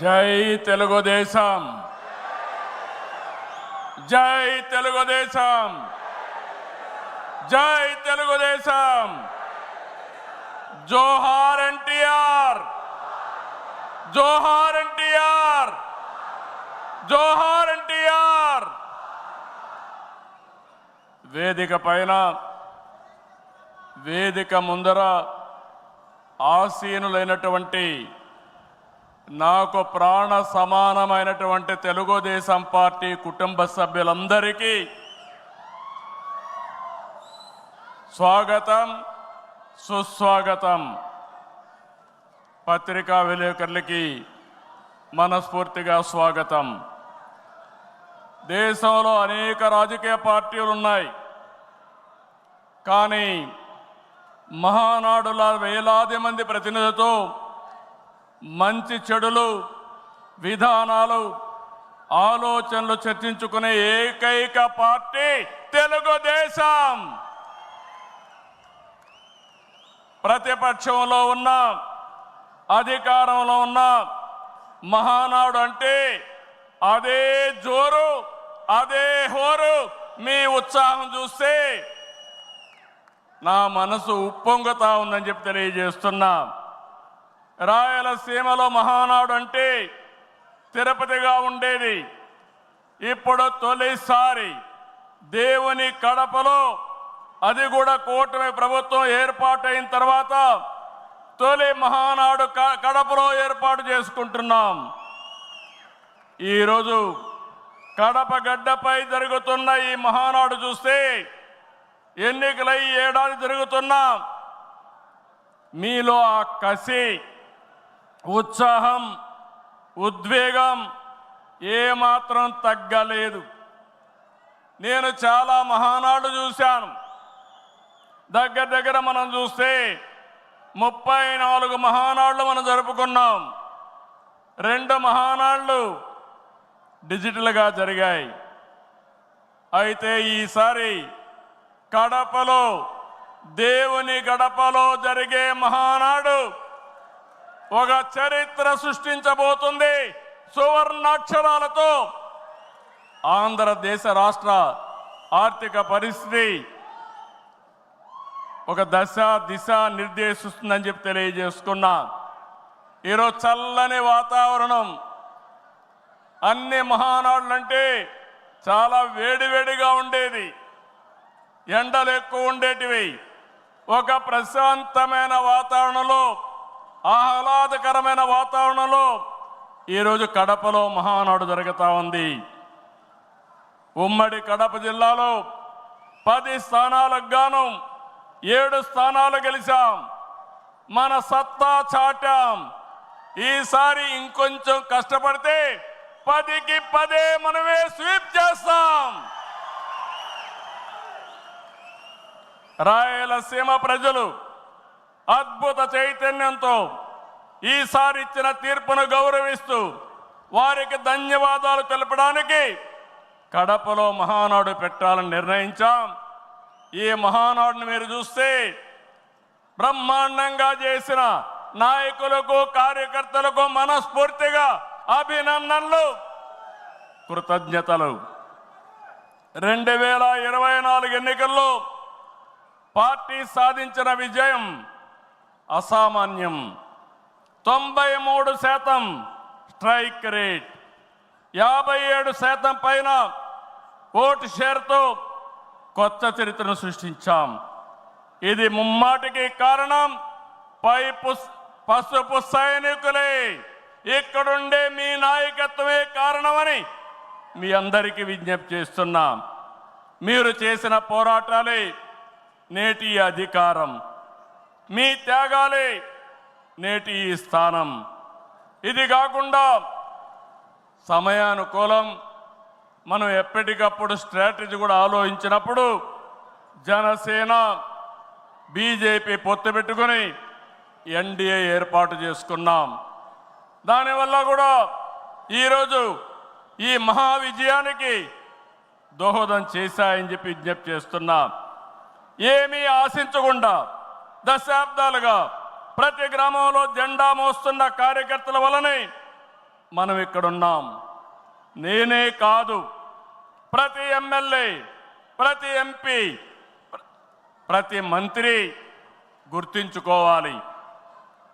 జై తెలుగుదేశం, జై తెలుగుదేశం, జై తెలుగుదేశం. జోహార్ ఎన్టీఆర్, జోహార్ ఎన్టీఆర్, జోహార్ ఎన్టీఆర్. వేదిక పైన, వేదిక ముందర ఆసీనులైనటువంటి నాకు ప్రాణ సమానమైనటువంటి తెలుగుదేశం పార్టీ కుటుంబ సభ్యులందరికీ స్వాగతం, సుస్వాగతం. పత్రికా విలేకరులకి మనస్ఫూర్తిగా స్వాగతం. దేశంలో అనేక రాజకీయ పార్టీలు ఉన్నాయి, కానీ మహానాడుల వేలాది మంది ప్రతినిధులతో మంచి చెడులు, విధానాలు, ఆలోచనలు చర్చించుకునే ఏకైక పార్టీ తెలుగుదేశం. ప్రతిపక్షంలో ఉన్న, అధికారంలో ఉన్న మహానాడు అంటే అదే జోరు, అదే హోరు. మీ ఉత్సాహం చూస్తే నా మనసు ఉప్పొంగుతా ఉందని చెప్పి తెలియజేస్తున్నా. రాయలసీమలో మహానాడు అంటే తిరుపతిగా ఉండేది. ఇప్పుడు తొలిసారి దేవుని కడపలో, అది కూడా కూటమి ప్రభుత్వం ఏర్పాటైన తర్వాత తొలి మహానాడు కడపలో ఏర్పాటు చేసుకుంటున్నాం. ఈరోజు కడప గడ్డపై జరుగుతున్న ఈ మహానాడు చూస్తే ఎన్నికలై ఏడాది జరుగుతున్నా మీలో ఆ కసి, ఉత్సాహం, ఉద్వేగం ఏమాత్రం తగ్గలేదు. నేను చాలా మహానాడు చూశాను. దగ్గర దగ్గర మనం చూస్తే 34 మహానాళ్ళు మనం జరుపుకున్నాం. 2 మహానాళ్ళు డిజిటల్గా జరిగాయి. అయితే ఈసారి కడపలో, దేవుని గడపలో జరిగే మహానాడు ఒక చరిత్ర సృష్టించబోతుంది. సువర్ణాక్షరాలతో ఆంధ్రదేశ రాష్ట్ర ఆర్థిక పరిస్థితి ఒక దశ దిశ నిర్దేశిస్తుందని చెప్పి తెలియజేసుకున్నా. ఈరోజు చల్లని వాతావరణం. అన్ని మహానాడులంటే చాలా వేడివేడిగా ఉండేది, ఎండలు ఎక్కువ ఉండేటివి. ఒక ప్రశాంతమైన వాతావరణంలో, ఆహ్లాదకరమైన వాతావరణంలో ఈరోజు కడపలో మహానాడు జరుగుతూ ఉంది. ఉమ్మడి కడప జిల్లాలో 10 స్థానాలకు గాను 7 స్థానాలు గెలిచాం. మన సత్తా చాటాం. ఈసారి ఇంకొంచెం కష్టపడితే 10కి 10 మనమే స్వీప్ చేస్తాం. రాయలసీమ ప్రజలు అద్భుత చైతన్యంతో ఈసారి ఇచ్చిన తీర్పును గౌరవిస్తూ వారికి ధన్యవాదాలు తెలపడానికి కడపలో మహానాడు పెట్టాలని నిర్ణయించాం. ఈ మహానాడుని మీరు చూస్తే బ్రహ్మాండంగా చేసిన నాయకులకు, కార్యకర్తలకు మనస్ఫూర్తిగా అభినందనలు, కృతజ్ఞతలు. 2024 ఎన్నికల్లో పార్టీ సాధించిన విజయం అసామాన్యం. 93% స్ట్రైక్ రేట్, 57% పైన ఓటు షేర్తో కొత్త చరిత్రను సృష్టించాం. ఇది ముమ్మాటికి కారణం పసుపు సైనికులే. ఇక్కడుండే మీ నాయకత్వమే కారణమని మీ అందరికీ విజ్ఞప్తి చేస్తున్నాం. మీరు చేసిన పోరాటాలే నేటి అధికారం, మీ త్యాగాలే నేటి ఈ స్థానం. ఇది కాకుండా సమయానుకూలం మనం ఎప్పటికప్పుడు స్ట్రాటజీ కూడా ఆలోచించినప్పుడు జనసేన, బీజేపీ పొత్తు పెట్టుకుని ఎన్డీఏ ఏర్పాటు చేసుకున్నాం. దానివల్ల కూడా ఈరోజు ఈ మహా విజయానికి దోహదం చేశాయని చెప్పి విజ్ఞప్తి చేస్తున్నా. ఏమీ ఆశించకుండా దశాబ్దాలుగా ప్రతి గ్రామంలో జెండా మోస్తున్న కార్యకర్తల వలనే మనం ఇక్కడున్నాం. నేనే కాదు, ప్రతి ఎమ్మెల్యే, ప్రతి ఎంపీ, ప్రతి మంత్రి గుర్తించుకోవాలి.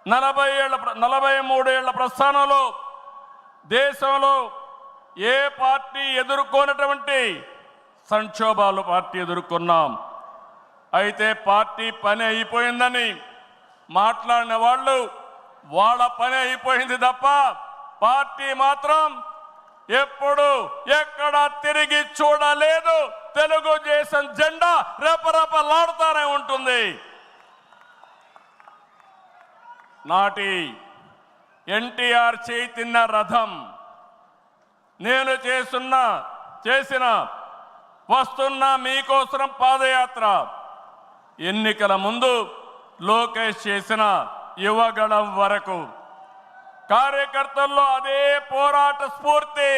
43 ఏళ్ల ప్రస్థానంలో దేశంలో ఏ పార్టీ ఎదుర్కొన్నటువంటి సంక్షోభాలు పార్టీ ఎదుర్కొన్నాం. అయితే పార్టీ పని అయిపోయిందని మాట్లాడిన వాళ్ళు వాళ్ళ పని అయిపోయింది తప్ప పార్టీ మాత్రం ఎప్పుడు ఎక్కడ తిరిగి చూడలేదు. తెలుగుదేశం జెండా రెపరెపలాడుతూనే ఉంటుంది. నాటి ఎన్టీఆర్ చేతిన్న రథం నేను చేసిన వస్తున్న మీకోసం పాదయాత్ర, ఎన్నికల ముందు లోకేష్ చేసిన యువగళం వరకు కార్యకర్తల్లో అదే పోరాట స్ఫూర్తి.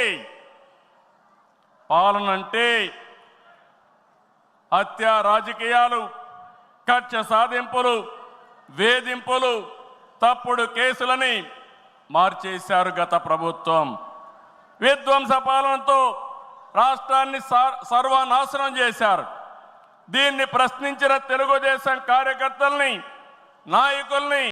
పాలనంటే హత్య రాజకీయాలు, కక్ష సాధింపులు, వేధింపులు, తప్పుడు కేసులని మార్చేశారు గత ప్రభుత్వం. విధ్వంస పాలనతో రాష్ట్రాన్ని సర్వనాశనం చేశారు. దీన్ని ప్రశ్నించిన తెలుగుదేశం కార్యకర్తల్ని, నాయకుల్ని